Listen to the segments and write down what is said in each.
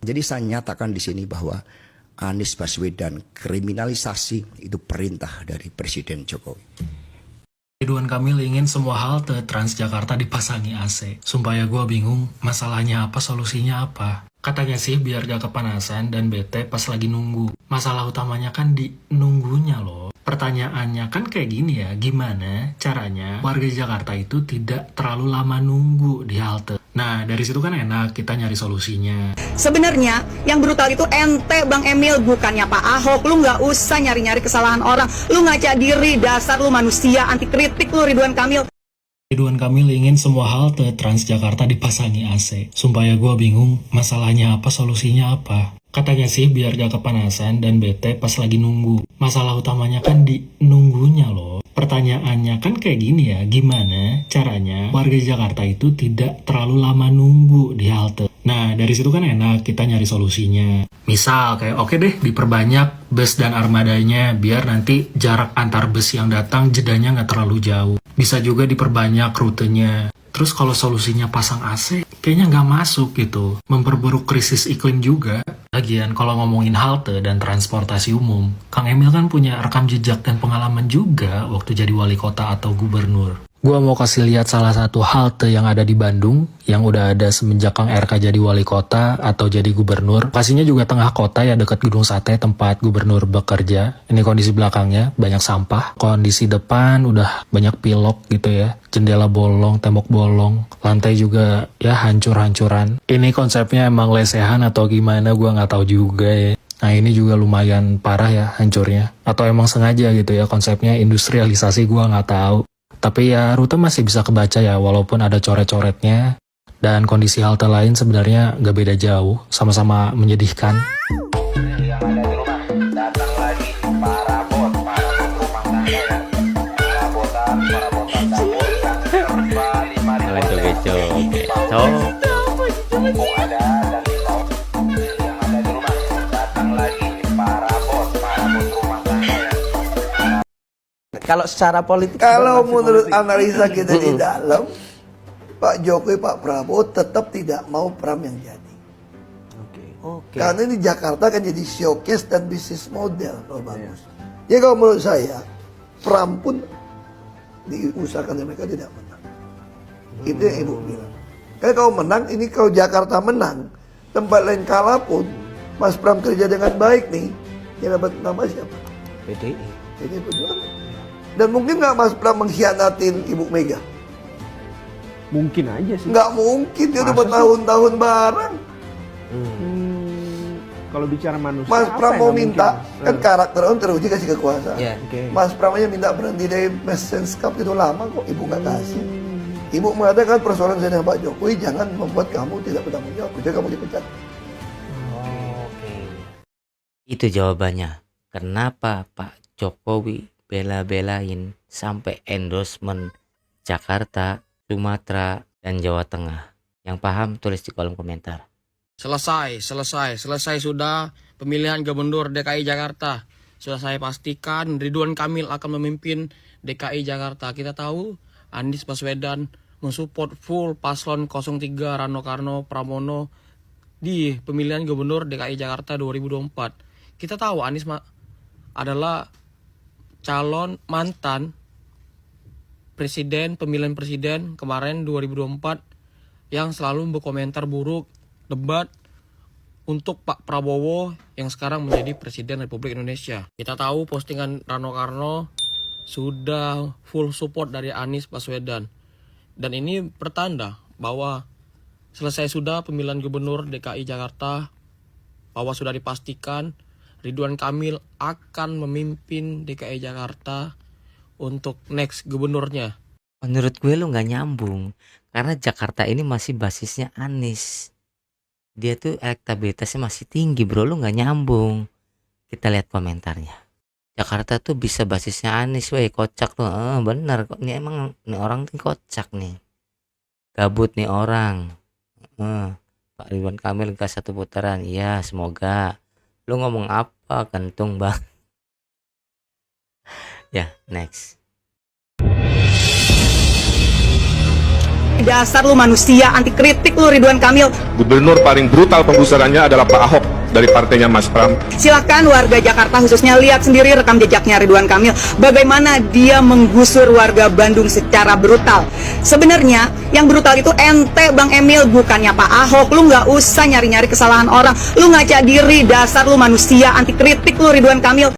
Jadi saya nyatakan di sini bahwa Anies Baswedan kriminalisasi itu perintah dari Presiden Jokowi. Ridwan Kamil ingin semua halte Transjakarta dipasangi AC. Sumpah ya gue bingung, masalahnya apa, solusinya apa. Katanya sih biar gak kepanasan dan bete pas lagi nunggu. Masalah utamanya kan di nunggunya loh. Pertanyaannya kan kayak gini ya, gimana caranya warga Jakarta itu tidak terlalu lama nunggu di halte. Nah, dari situ kan enak kita nyari solusinya. Sebenarnya yang brutal itu ente Bang Emil, bukannya Pak Ahok. Lu nggak usah nyari-nyari kesalahan orang. Lu ngaca diri, dasar lu manusia anti kritik lu Ridwan Kamil. Ridwan Kamil ingin semua halte Transjakarta dipasangi AC. Sumpah ya gue bingung, masalahnya apa, solusinya apa. Katanya sih biar gak kepanasan dan bete pas lagi nunggu. Masalah utamanya kan di nunggunya loh. Pertanyaannya kan kayak gini ya, gimana caranya warga Jakarta itu tidak terlalu lama nunggu di halte. Nah, dari situ kan enak kita nyari solusinya. Misal kayak oke deh diperbanyak bus dan armadanya biar nanti jarak antar bus yang datang jedanya nggak terlalu jauh. Bisa juga diperbanyak rutenya. Terus kalau solusinya pasang AC, kayaknya nggak masuk gitu. Memperburuk krisis iklim juga. Lagian kalau ngomongin halte dan transportasi umum, Kang Emil kan punya rekam jejak dan pengalaman juga waktu jadi wali kota atau gubernur. Gua mau kasih lihat salah satu halte yang ada di Bandung, yang udah ada semenjak Kang RK jadi wali kota atau jadi gubernur. Lokasinya juga tengah kota ya, dekat Gedung Sate tempat gubernur bekerja. Ini kondisi belakangnya, banyak sampah. Kondisi depan udah banyak pilok gitu ya. Jendela bolong, tembok bolong. Lantai juga ya hancur-hancuran. Ini konsepnya emang lesehan atau gimana gua nggak tahu juga ya. Nah ini juga lumayan parah ya hancurnya. Atau emang sengaja gitu ya konsepnya industrialisasi gua nggak tahu. Tapi ya rute masih bisa kebaca ya walaupun ada coret-coretnya. Dan kondisi halte lain sebenarnya nggak beda jauh, sama-sama menyedihkan. Yang ada di rumah, datang lagi para bot rumah tangga ya. Para botan dapur yang serba 5.000 mumpung ada dan risau. Yang ada di rumah, datang lagi para bot rumah tangga ya. Kalau secara politik, Kalau menurut analisa kita di dalam, Pak Jokowi, Pak Prabowo tetap tidak mau Pram yang jadi. Oke. Karena ini Jakarta kan jadi showcase dan bisnis model kalau bagus. Ya kalau menurut saya, Pram pun diusahakan mereka tidak menang. Itu yang Ibu bilang. Karena kalau menang, ini kalau Jakarta menang, tempat lain kalah pun, Mas Pram kerja dengan baik nih, yang dapat nama siapa? PDI. PDI Perjuangan. Dan mungkin nggak Mas Pram mengkhianatin Ibu Mega? Mungkin aja sih. Nggak mungkin, dia udah Masa sih? bertahun-tahun bareng. Kalau bicara manusia, Mas apa Pram yang mau nggak minta, mungkin? kan karakter orang teruji kasih kekuasaan. Ya. Oke. Mas Pram aja minta berhenti dari Messens Cup itu lama kok, Ibu nggak kasih. Ibu mengatakan persoalan saya dengan Pak Jokowi jangan membuat kamu tidak bertanggung jawab, jadi kamu dipecat. Oke. Itu jawabannya. Kenapa Pak Jokowi bela-belain sampai endorsement Jakarta, Sumatera, dan Jawa Tengah? Yang paham tulis di kolom komentar. Selesai sudah pemilihan gubernur DKI Jakarta. Sudah saya pastikan Ridwan Kamil akan memimpin DKI Jakarta. Kita tahu Anies Baswedan mensupport full paslon 03 Rano Karno Pramono di pemilihan gubernur DKI Jakarta 2024. Kita tahu Anies adalah calon mantan presiden, pemilihan presiden kemarin 2024 yang selalu berkomentar buruk, debat untuk Pak Prabowo yang sekarang menjadi Presiden Republik Indonesia. Kita tahu postingan Rano Karno sudah full support dari Anies Baswedan. Dan ini pertanda bahwa selesai sudah pemilihan gubernur DKI Jakarta, bahwa sudah dipastikan Ridwan Kamil akan memimpin DKI Jakarta untuk next gubernurnya. Menurut gue lu nggak nyambung. Karena Jakarta ini masih basisnya Anies. Dia tuh elektabilitasnya masih tinggi bro, lu nggak nyambung. Kita lihat komentarnya. Jakarta tuh bisa basisnya Anies, weh kocak tuh. Bener kok, ini emang nih orang tuh kocak nih. Gabut nih orang. Pak Ridwan Kamil ke satu putaran, iya semoga. Lu ngomong apa kentung bang? Ya next. Dasar lu manusia, anti kritik lu Ridwan Kamil. Gubernur paling brutal penggusurannya adalah Pak Ahok dari partainya Mas Pram. Silakan warga Jakarta khususnya lihat sendiri rekam jejaknya Ridwan Kamil. Bagaimana dia menggusur warga Bandung secara brutal. Sebenarnya yang brutal itu ente Bang Emil, bukannya Pak Ahok. Lu nggak usah nyari-nyari kesalahan orang. Lu ngaca diri, dasar lu manusia, anti kritik lu Ridwan Kamil.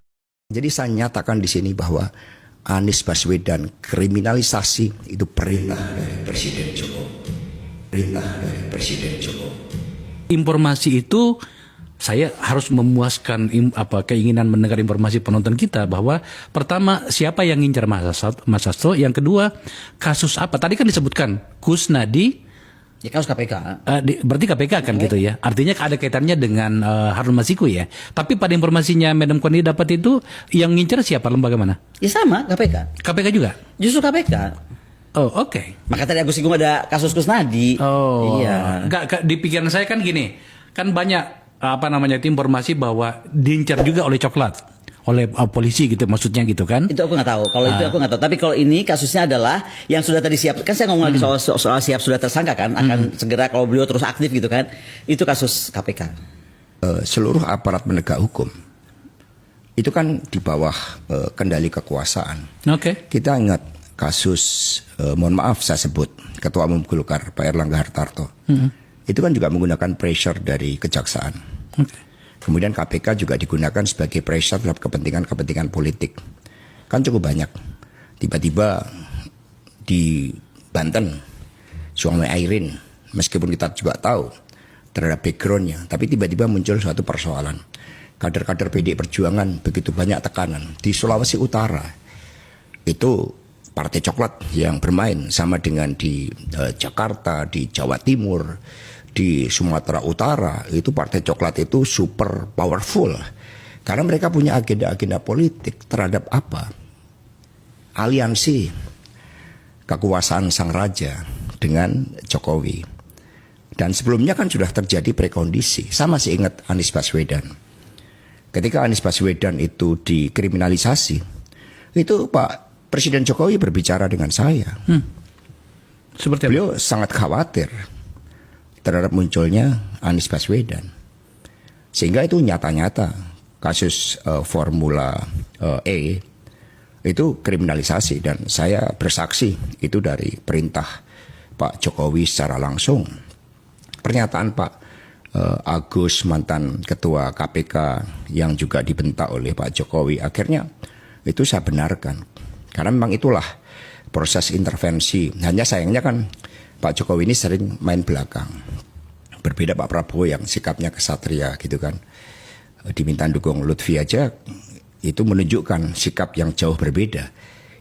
Jadi saya nyatakan di sini bahwa Anies Baswedan kriminalisasi itu perintah dari Presiden Jokowi. Perintah dari Presiden Jokowi. Informasi itu saya harus memuaskan keinginan mendengar informasi penonton kita bahwa pertama siapa yang ngincar Mas Hasto, yang kedua kasus apa? Tadi kan disebutkan Kusnadi. Ya kasus KPK. Berarti KPK kan gitu ya. Artinya ada kaitannya dengan Harun Masiku ya. Tapi pada informasinya Madam Koni dapat itu yang ngincar siapa, lembaga mana? Ya sama KPK. KPK juga. Justru KPK. Oh oke. Maka tadi aku singgung ada kasus Kusnadi. Oh iya. Enggak, di pikiran saya kan gini. Kan banyak itu informasi bahwa diincar juga oleh coklat. Oleh polisi gitu maksudnya gitu kan? Itu aku nggak tahu. Kalau itu aku nggak tahu. Tapi kalau ini kasusnya adalah yang sudah tadi siap. Kan saya ngomong lagi soal siap sudah tersangka kan. Akan segera kalau beliau terus aktif gitu kan. Itu kasus KPK. Seluruh aparat penegak hukum itu kan di bawah kendali kekuasaan. Oke. Kita ingat kasus, mohon maaf saya sebut, Ketua Umum Golkar Pak Erlangga Hartarto. Itu kan juga menggunakan pressure dari kejaksaan. Kemudian KPK juga digunakan sebagai pressure dalam kepentingan-kepentingan politik. Kan cukup banyak. Tiba-tiba di Banten, Suami Airin, meskipun kita juga tahu terhadap backgroundnya, tapi tiba-tiba muncul suatu persoalan. Kader-kader PDI Perjuangan begitu banyak tekanan. Di Sulawesi Utara, itu Partai Coklat yang bermain sama dengan di Jakarta, di Jawa Timur, di Sumatera Utara, itu Partai Coklat itu super powerful. Karena mereka punya agenda-agenda politik terhadap apa? Aliansi kekuasaan sang raja dengan Jokowi. Dan sebelumnya kan sudah terjadi prekondisi. Saya masih ingat Anies Baswedan. Ketika Anies Baswedan itu dikriminalisasi, itu Pak Presiden Jokowi berbicara dengan saya. Seperti apa? Beliau sangat khawatir terhadap munculnya Anies Baswedan. Sehingga itu nyata-nyata kasus Formula E itu kriminalisasi, dan saya bersaksi itu dari perintah Pak Jokowi secara langsung. Pernyataan Pak Agus, mantan ketua KPK yang juga dibentak oleh Pak Jokowi, akhirnya itu saya benarkan. Karena memang itulah proses intervensi. Hanya sayangnya kan Pak Jokowi ini sering main belakang. Berbeda Pak Prabowo yang sikapnya kesatria gitu kan. Diminta dukung Lutfi aja itu menunjukkan sikap yang jauh berbeda.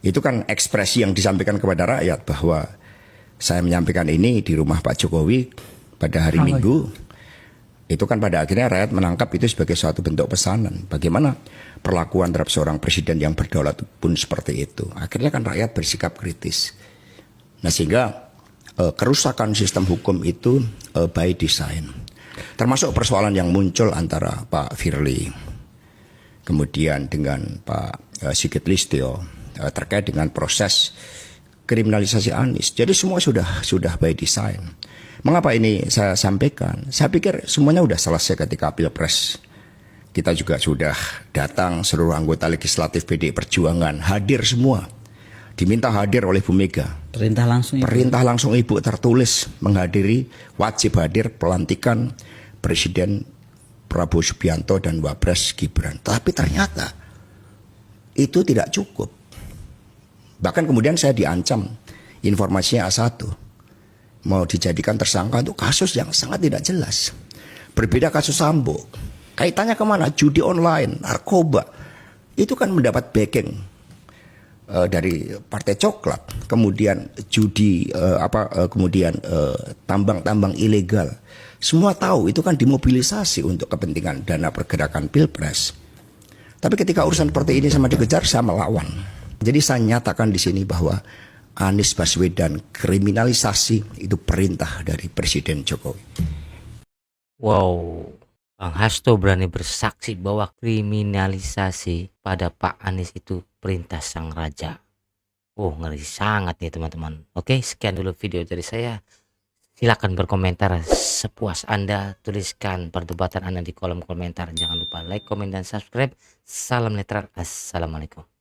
Itu kan ekspresi yang disampaikan kepada rakyat bahwa saya menyampaikan ini di rumah Pak Jokowi pada hari Minggu. Itu kan pada akhirnya rakyat menangkap itu sebagai suatu bentuk pesanan. Bagaimana perlakuan terhadap seorang presiden yang berdaulat pun seperti itu. Akhirnya kan rakyat bersikap kritis. Nah sehingga kerusakan sistem hukum itu by design. Termasuk persoalan yang muncul antara Pak Firly, kemudian dengan Pak Sigit Listio terkait dengan proses kriminalisasi Anies. Jadi semua sudah by design. Mengapa ini saya sampaikan? Saya pikir semuanya sudah selesai ketika Pilpres. Kita juga sudah datang, seluruh anggota legislatif PDI Perjuangan hadir semua. Diminta hadir oleh Bu Mega. Perintah langsung. Perintah langsung Ibu tertulis menghadiri, wajib hadir pelantikan Presiden Prabowo Subianto dan Wapres Gibran. Tapi ternyata itu tidak cukup. Bahkan kemudian saya diancam informasinya A1. Mau dijadikan tersangka untuk kasus yang sangat tidak jelas. Berbeda kasus Sambo. Kaitannya kemana? Judi online, narkoba. Itu kan mendapat backing dari Partai Coklat. Kemudian judi, kemudian tambang-tambang ilegal. Semua tahu itu kan dimobilisasi untuk kepentingan dana pergerakan Pilpres. Tapi ketika urusan seperti ini sama dikejar, saya melawan. Jadi saya nyatakan di sini bahwa Anies Baswedan kriminalisasi itu perintah dari Presiden Jokowi. Wow, Bang Hasto berani bersaksi bahwa kriminalisasi pada Pak Anies itu perintah sang raja. Oh, ngeri sangat nih teman-teman. Oke, sekian dulu video dari saya. Silakan berkomentar sepuas Anda. Tuliskan perdebatan Anda di kolom komentar. Jangan lupa like, komen, dan subscribe. Salam netral. Assalamualaikum.